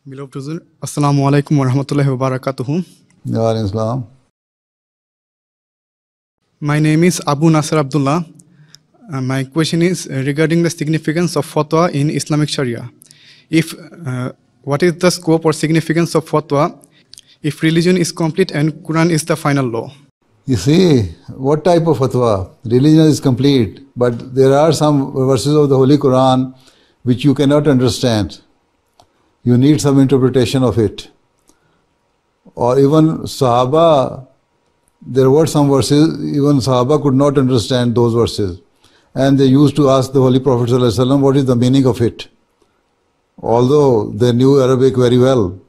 Beloved Huzur, Assalamu alaikum wa rahmatullahi wa barakatuhu. Islam. My name is Abu Nasser Abdullah. My question is regarding the significance of fatwa in Islamic Sharia. What is the scope or significance of fatwa if religion is complete and Quran is the final law? You see, what type of fatwa? Religion is complete, but there are some verses of the Holy Quran which you cannot understand. You need some interpretation of it. Or even Sahaba, there were some verses, even Sahaba could not understand those verses. And they used to ask the Holy Prophet ﷺ, what is the meaning of it? Although they knew Arabic very well.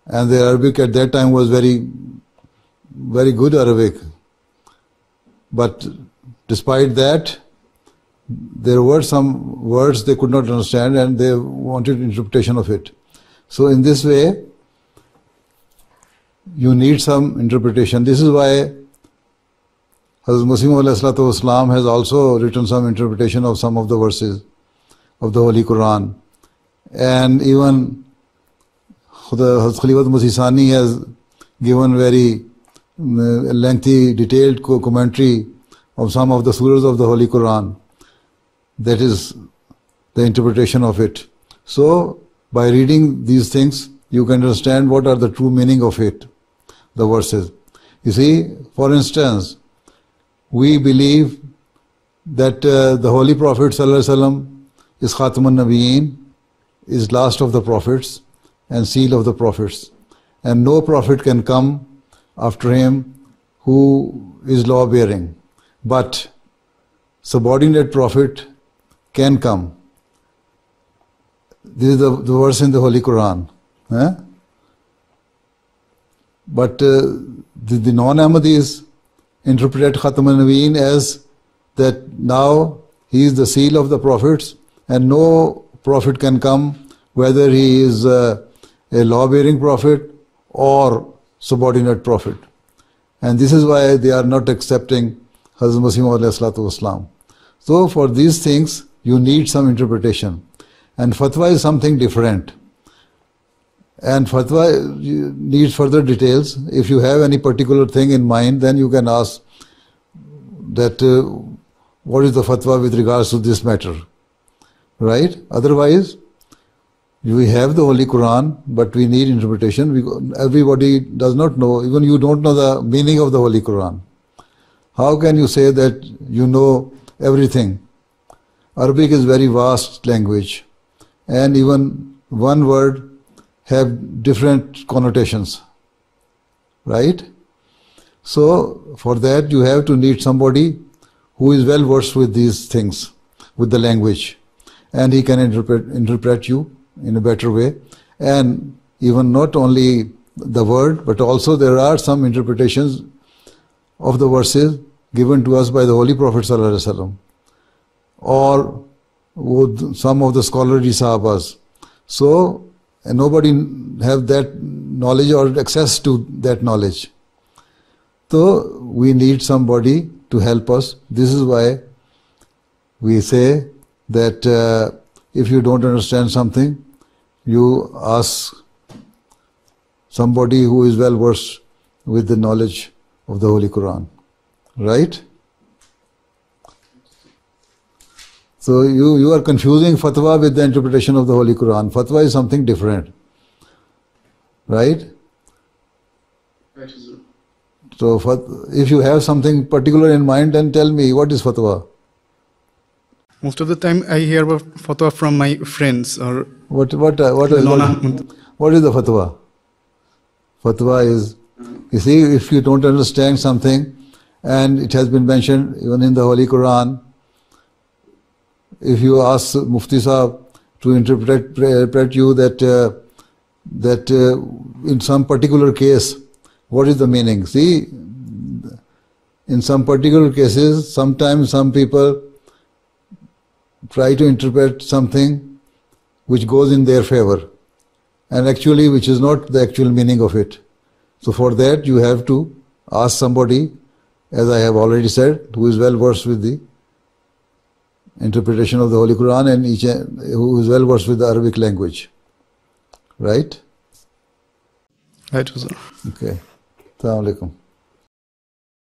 And their Arabic at that time was very, very good Arabic. But despite that, there were some words they could not understand and they wanted interpretation of it. So in this way, you need some interpretation. This is why Hazrat Masih Islam has also written some interpretation of some of the verses of the Holy Quran. And even Hazrat Khalifatul Masih Sani has given very lengthy, detailed commentary of some of the surahs of the Holy Quran. That is the interpretation of it. So, by reading these things, you can understand what are the true meaning of it, the verses. You see, for instance, we believe that the Holy Prophet ﷺ is Khatamun Nabiyeen, is last of the prophets and seal of the prophets. And no prophet can come after him who is law-bearing. But subordinate prophet can come. This is the verse in the Holy Quran. But the non-Ahmadis interpret Khatam al-Nabiyeen as that now he is the seal of the prophets and no prophet can come, whether he is a law-bearing prophet or subordinate prophet. And this is why they are not accepting Hazrat Masih Maud Islam. So for these things, you need some interpretation. And fatwa is something different. And fatwa needs further details. If you have any particular thing in mind, then you can ask that what is the fatwa with regards to this matter. Right? Otherwise, we have the Holy Quran, but we need interpretation. Everybody does not know, even you don't know the meaning of the Holy Quran. How can you say that you know everything? Arabic is very vast language, and even one word have different connotations, right? So for that you have to need somebody who is well versed with these things, with the language, and he can interpret you in a better way. And even not only the word, but also there are some interpretations of the verses given to us by the Holy Prophet ﷺ, or with some of the scholarly Sahabas. So nobody have that knowledge or access to that knowledge. So we need somebody to help us. This is why we say that if you don't understand something, you ask somebody who is well versed with the knowledge of the Holy Quran. Right? So you are confusing fatwa with the interpretation of the Holy Quran. Fatwa is something different. Right? So if you have something particular in mind, then tell me, what is fatwa? Most of the time I hear about fatwa from my friends or what is the fatwa? Fatwa is, you see, if you don't understand something, and it has been mentioned even in the Holy Quran, if you ask Mufti Sahib to interpret you that in some particular case, what is the meaning? See, in some particular cases, sometimes some people try to interpret something which goes in their favor, and actually which is not the actual meaning of it. So for that you have to ask somebody, as I have already said, who is well versed with the interpretation of the Holy Quran and who is well versed with the Arabic language. right? Right, Huzur. Okay. Assalamu alaikum.